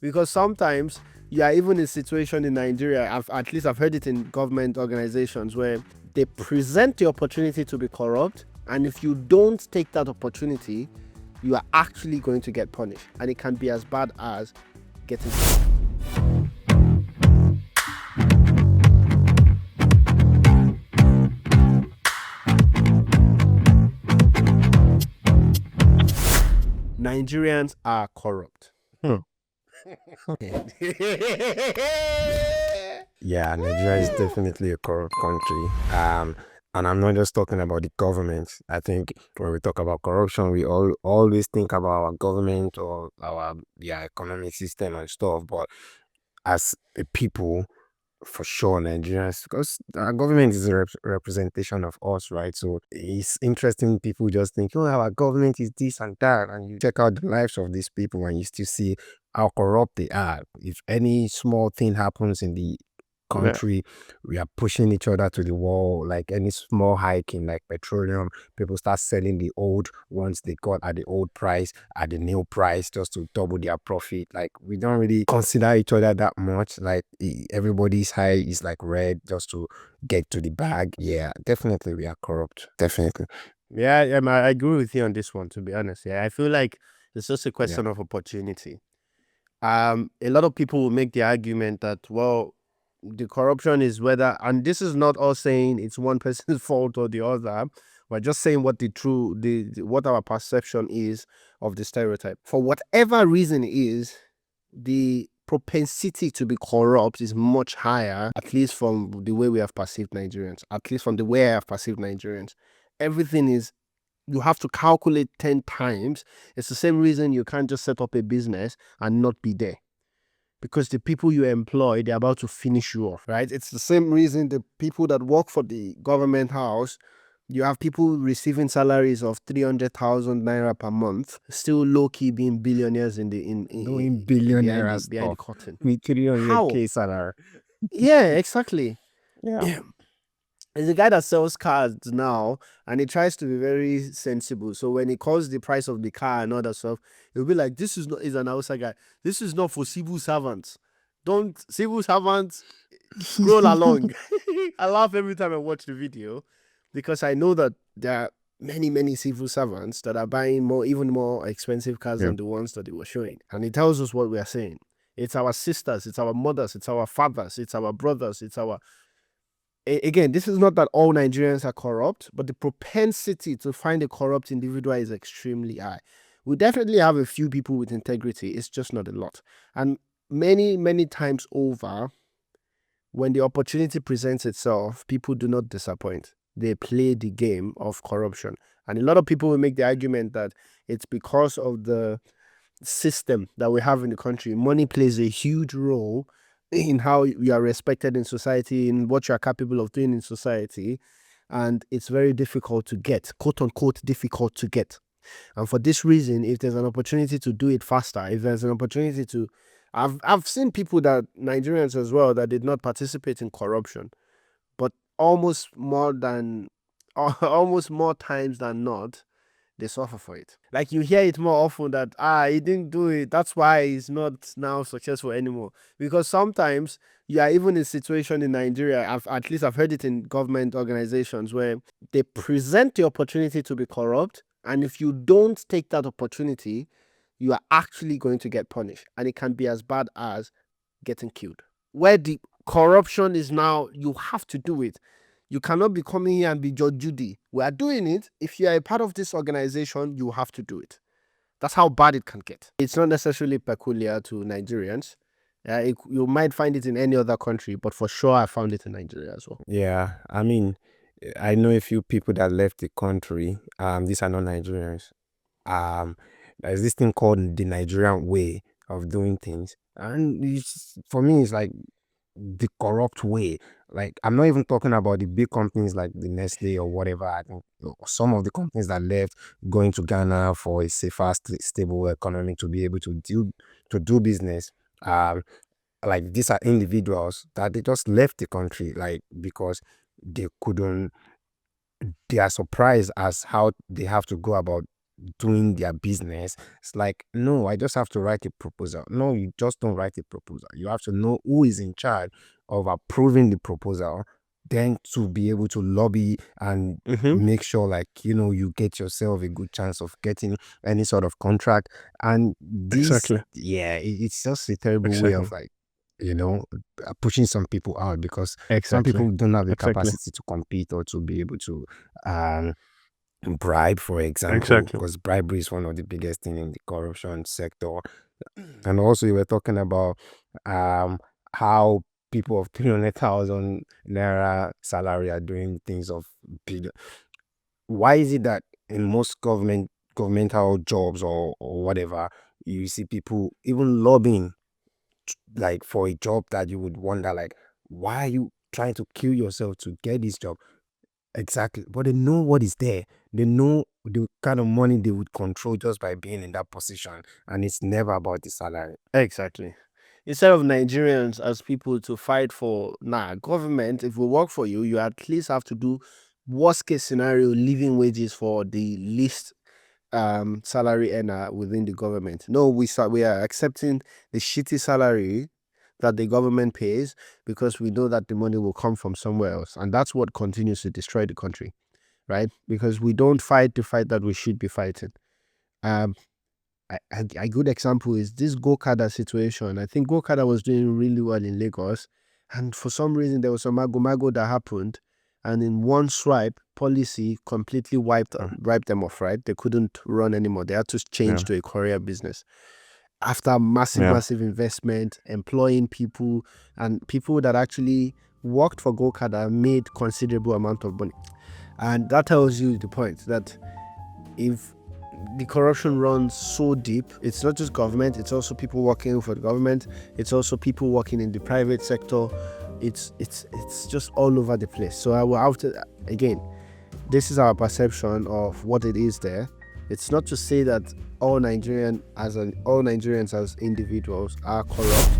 Because sometimes you are even in a situation in Nigeria, at least I've heard it in government organizations, where they present the opportunity to be corrupt, and if you don't take that opportunity, you are actually going to get punished, and it can be as bad as getting killed. Nigerians are corrupt. Yeah, Nigeria is definitely a corrupt country. And I'm not just talking about the government. I think when we talk about corruption, we always think about our government or our economic system and stuff. But as a people, for sure, Nigerians, because our government is a representation of us, right? So it's interesting. People just think, oh, our government is this and that, and you check out the lives of these people, and you still see how corrupt they are. If any small thing happens in the country, we are pushing each other to the wall. Like any small hike in like petroleum, people start selling the old ones they got at the old price at the new price just to double their profit. Like we don't really consider each other that much. Like everybody's high is like red just to get to the bag. Yeah, definitely we are corrupt. Definitely. Yeah, I agree with you on this one, to be honest. Yeah, I feel like it's just a question of opportunity. A lot of people will make the argument that, well, the corruption is whether, and this is not us saying it's one person's fault or the other. We're just saying what what our perception is of the stereotype. For whatever reason it is, the propensity to be corrupt is much higher, at least from the way we have perceived Nigerians, at least from the way I have perceived Nigerians. Everything is, you have to calculate 10 times. It's the same reason you can't just set up a business and not be there. Because the people you employ, they're about to finish you off, right? It's the same reason the people that work for the government house, you have people receiving salaries of 300,000 naira per month, still low-key being billionaires Doing billionaire behind the stuff curtain. with How? 300K salary. Yeah, exactly. Yeah. There's a guy that sells cars now, and he tries to be very sensible. So when he calls the price of the car and other stuff, he'll be like, "This is not." He's an outside guy. "This is not for civil servants. Don't civil servants scroll along." I laugh every time I watch the video, because I know that there are many civil servants that are buying even more expensive cars than the ones that they were showing, and he tells us what we are saying. It's our sisters, it's our mothers, it's our fathers, it's our brothers, it's our. Again, this is not that all Nigerians are corrupt, but the propensity to find a corrupt individual is extremely high. We definitely have a few people with integrity. It's just not a lot. And many times over, when the opportunity presents itself, people do not disappoint. They play the game of corruption. And a lot of people will make the argument that it's because of the system that we have in the country. Money plays a huge role in how you are respected in society, in what you are capable of doing in society, and it's very difficult to get, quote unquote difficult to get. And for this reason, if there's an opportunity to do it faster, if there's an opportunity to, I've seen people, that Nigerians as well, that did not participate in corruption, but almost more times than not, they suffer for it. Like, you hear it more often that, he didn't do it, that's why he's not now successful anymore. Because sometimes you are even in a situation in Nigeria, at least I've heard it in government organizations, where they present the opportunity to be corrupt, and if you don't take that opportunity, you are actually going to get punished, and it can be as bad as getting killed. Where the corruption is now, you have to do it. You cannot be coming here and be Judge Judy. We are doing it. If you are a part of this organization, you have to do it. That's how bad it can get. It's not necessarily peculiar to Nigerians. You might find it in any other country, but for sure I found it in Nigeria as well. Yeah, I mean, I know a few people that left the country. These are not Nigerians. There's this thing called the Nigerian way of doing things, and for me, it's like the corrupt way. Like, I'm not even talking about the big companies like the Nestle or whatever. I think some of the companies that left going to Ghana for a safer, stable economy to be able to do business. Like, these are individuals that they just left the country, like, because they couldn't. They are surprised as how they have to go about doing their business. It's like, no, I just have to write a proposal. No, you just don't write a proposal. You have to know who is in charge of approving the proposal, then to be able to lobby and Mm-hmm. make sure, like, you get yourself a good chance of getting any sort of contract. And this, Exactly. yeah, it's just a terrible way of, Exactly. like, you know, pushing some people out, because some Exactly. people don't have the Exactly. capacity to compete or to be able to um bribe, for example, Exactly. because bribery is one of the biggest thing in the corruption sector. And also, you were talking about um how people of 300,000 naira salary are doing things of billion. Why is it that in most governmental jobs, or whatever, you see people even lobbying, like, for a job that you would wonder, like, why are you trying to kill yourself to get this job? Exactly. But they know what is there. They know the kind of money they would control just by being in that position. And it's never about the salary. Exactly. Instead of Nigerians as people to fight for, government, if we work for you, you at least have to do worst case scenario living wages for the least salary earner within the government. No, we are accepting the shitty salary that the government pays because we know that the money will come from somewhere else. And that's what continues to destroy the country, right? Because we don't fight the fight that we should be fighting. Um, a good example is this Gokada situation. I think Gokada was doing really well in Lagos, and for some reason there was a mago that happened, and in one swipe, policy completely Mm. wiped them off. Right, they couldn't run anymore. They had to change Yeah. to a courier business after massive, Yeah. massive investment, employing people, and people that actually worked for Gokada made considerable amount of money, and that tells you the point that if the corruption runs so deep, it's not just government, it's also people working for the government, it's also people working in the private sector. It's just all over the place. So I will have to, again, this is our perception of what it is there. It's not to say that all Nigerians as individuals are corrupt,